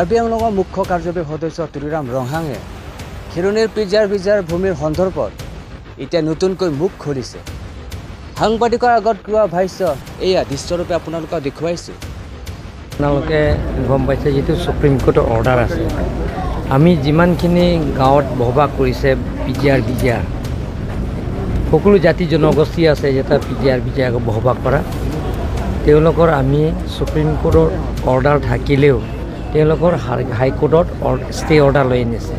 আৰবিএমৰ মুখ্য কাৰ্যবাহী সদস্য তুলিৰাম ৰংহাঙে খেৰণীৰ পিজাৰ ভূমিৰ সন্দৰ্ভত এতিয়া নতুনকৈ মুখ খুলিছে। সাংবাদিকৰ আগত কোৱা ভাষ্য এয়া দৃশ্যৰূপে আপোনালোকক দেখুৱাইছোঁ। আপোনালোকে গম পাইছে যিটো সুপ্ৰিম কোৰ্টৰ অৰ্ডাৰ আছে, আমি যিমানখিনি গাঁৱত বসবাস কৰিছে পিজিআৰ সকলো জাতি জনগোষ্ঠী আছে যেটা পিজিআৰ বসবাস কৰা, তেওঁলোকৰ আমি সুপ্ৰিম কোৰ্টৰ অৰ্ডাৰ থাকিলেও তেওঁলোকৰ হাইকোৰ্টত ষ্টে অৰ্ডাৰ লৈ আনিছে।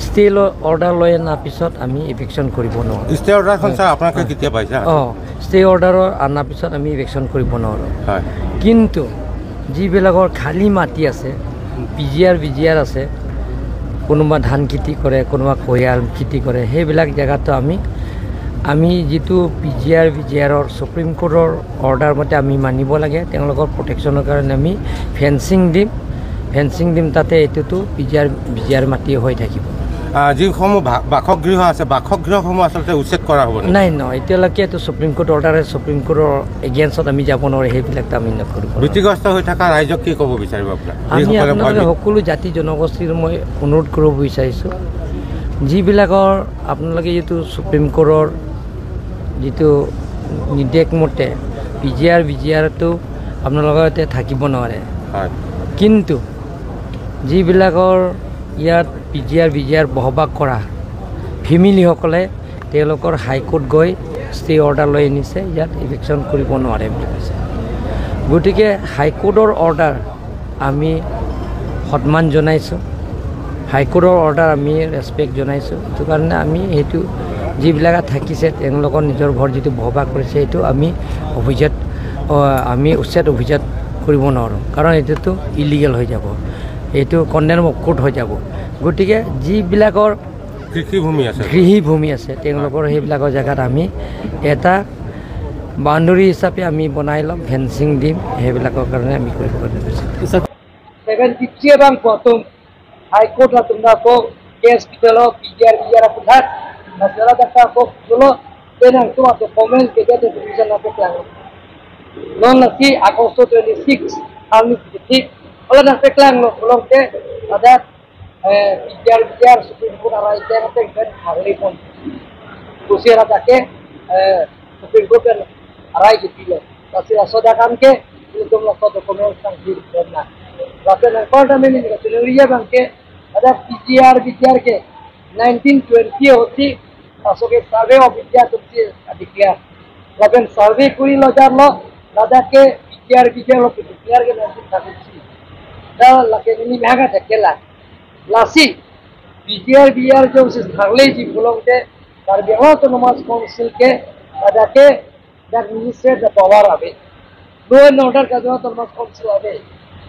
ষ্টে অৰ্ডাৰ লৈ অনাৰ পিছত আমি ইভিকশ্যন কৰিব নোৱাৰোঁ। ষ্টে অৰ্ডাৰখন ছাৰ আপোনালোকে কেতিয়া পাইছে? ষ্টে অৰ্ডাৰৰ অনাৰ পিছত আমি ইভিকশ্যন কৰিব নোৱাৰোঁ। কিন্তু যিবিলাকৰ খালী মাটি আছে, পিজিআৰ আছে, কোনোবা ধান খেতি কৰে, কোনোবা কয়াল খেতি কৰে, সেইবিলাক জেগাতো আমি যিটো পিজিআৰৰ সুপ্ৰিম কোৰ্টৰ অৰ্ডাৰ মতে আমি মানিব লাগে। তেওঁলোকৰ প্ৰটেকশ্যনৰ কাৰণে আমি ফেন্সিং দিম তাতে এইটোতো পিজিআৰ মাটি হৈ থাকিব। যিসমূহ বাসগৃহ আছে, বাসগৃহসমূহ আচলতে উচ্ছেদ কৰা হ'ব নাই এতিয়ালৈকে এইটো সুপ্ৰিম কোৰ্ট অৰ্ডাৰে সুপ্ৰিম কোৰ্টৰ এগেইনষ্টত আমি যাব নোৱাৰোঁ। সেইবিলাকতো আমি নকৰোঁ। ভীতিগ্ৰস্ত হৈ থকা ৰাইজক কি ক'ব বিচাৰিব আপোনাৰ? আমি আপোনালোকে সকলো জাতি জনগোষ্ঠীৰ মই অনুৰোধ কৰিব বিচাৰিছোঁ, যিবিলাকৰ আপোনালোকে যিটো সুপ্ৰিম কোৰ্টৰ যিটো নিৰ্দেশ মতে পিজিআৰটো আপোনালোকে থাকিব নোৱাৰে, কিন্তু যিবিলাকৰ ইয়াত পিজিআৰ বসবাস কৰা ফেমিলিসকলে তেওঁলোকৰ হাইকোৰ্ট গৈ ষ্টে অৰ্ডাৰ লৈ আনিছে, ইয়াত ইভিকশ্যন কৰিব নোৱাৰে বুলি কৈছে। গতিকে হাইকোৰ্টৰ অৰ্ডাৰ আমি সন্মান জনাইছোঁ, হাইকোৰ্টৰ অৰ্ডাৰ আমি ৰেচপেক্ট জনাইছোঁ। সেইটো কাৰণে আমি সেইটো যিবিলাকে থাকিছে তেওঁলোকৰ নিজৰ ঘৰ যিটো বসবাস কৰিছে সেইটো আমি উচ্ছেদ অভিযান কৰিব নোৱাৰোঁ, কাৰণ এইটোতো ইলিগেল হৈ যাব, এইটো কণ্ডেম কোৰ্ট হৈ যাব। গতিকে যিবিলাকৰ কৃষিভূমি আছে তেওঁলোকৰ সেইবিলাকৰ জেগাত আমি এটা বাউণ্ডৰী হিচাপে আমি বনাই ল'ম, ফেন্সিং দিম, সেইবিলাকৰ কাৰণে আমি কৰিব বিচাৰিছোঁ। 73 bang potong High Court lah tunda ko case kita lo pijar aku hat masalah data ko dulu tenang tu atau komen kita tu decision apa plan non lagi Agosto 26 kami titik kalau dah plan lo belum ke ada pijar Supreme Court arai jangan kan hari pun usia ada ke Supreme Court kan arai gitu tapi asoda kan ke itu lo ko dokumen sang di sana Lalu record kami ni juga seluruhnya bangke ada pijar ke 1920 होती असो के survey of India तुमसे अधिकिया लेकिन सर्वे कुरी लो jar लो लादा के पिजार लो पिजार के 1930 दा लेकिन ini महंगा ठेकेला लासी पिजार जो उसे थागले जी बुलों के कार्बियानो तो नमाज काउंसिल के ada के दा मिनिस्टर दा पावर आवे लो एंड ऑर्डर का जो तो नमाज काउंसिल आवे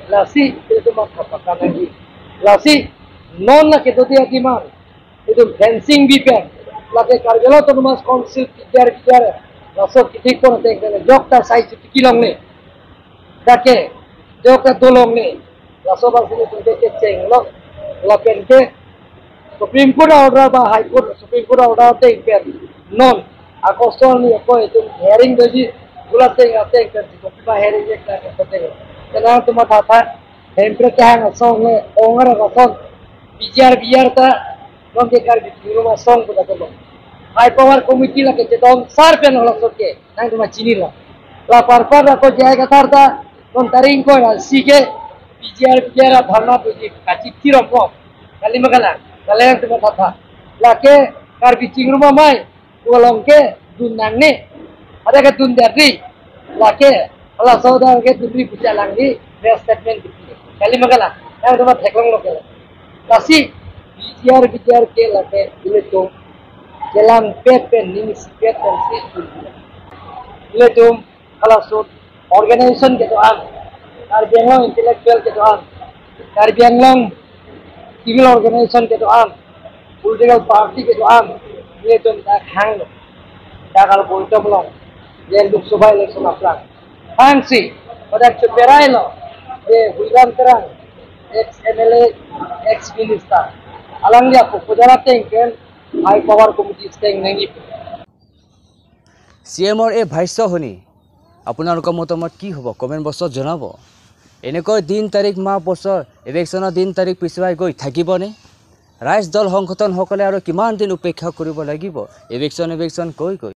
Lasi itu maka pakai lagi. Lasi non lah kita dia gimana? Itu fencing bipen. Lagi karjala tu mas konsil pijar. Langsung kita pun tengok. Jokta size 1 kilong ni. Dake jokta 2 long ni. Langsung pasal itu deke ceng lo. Lapen ke Supreme Court order bah High Court Supreme Court order tengok non. Agosto ni apa itu hearing jadi. Gula tengok kan. Kita hearing je kita tengok. Kenapa tu mata apa? Temperature yang song ni, orang orang song, biar ta, orang dekar di rumah song pun tak boleh. High power committee lah kerja dong, sar pen orang soke, nang rumah cini lah. La parpar aku jaya kata ta, orang taring kau lah, sike, biar dharma tuji, kacip tiram kau, kali magalan, kalian tu mata apa? Lake kar bicing rumah mai, ulang ke dunang ni, ada ke dundari, lake Allah saudara ke diberi berjalan di statement begini. Kali magalah, yang cuma tekong lokal. Kasi bijar ke late ile tu jalan pepen ni sipet dan si ile tu kalau sud organisation ke doan, karbianglong intellectual ke doan, karbianglong civil organisation ke doan, political party ke doan, ile tu tak hang, tak kalau boleh belum, jadi Lok Sabha election aplang. Fangsi pada ceperai lo, William Terang, ex-MLA, ex-minister. Alangnya aku pujara tengken High Power Committee teng nengi. CMৰ এই ভাষ্য শুনি আপোনালোকৰ মতামত কি হ'ব comment বক্সত জনাব। এনেকৈ দিন তাৰিখ মাহ বছৰ ইলেকশ্যনৰ দিন তাৰিখ পিছুৱাই গৈ থাকিবনে? ৰাইজ দল সংগঠনসকলে আৰু কিমান দিন উপেক্ষা কৰিব লাগিব ইলেকশ্যন কৈ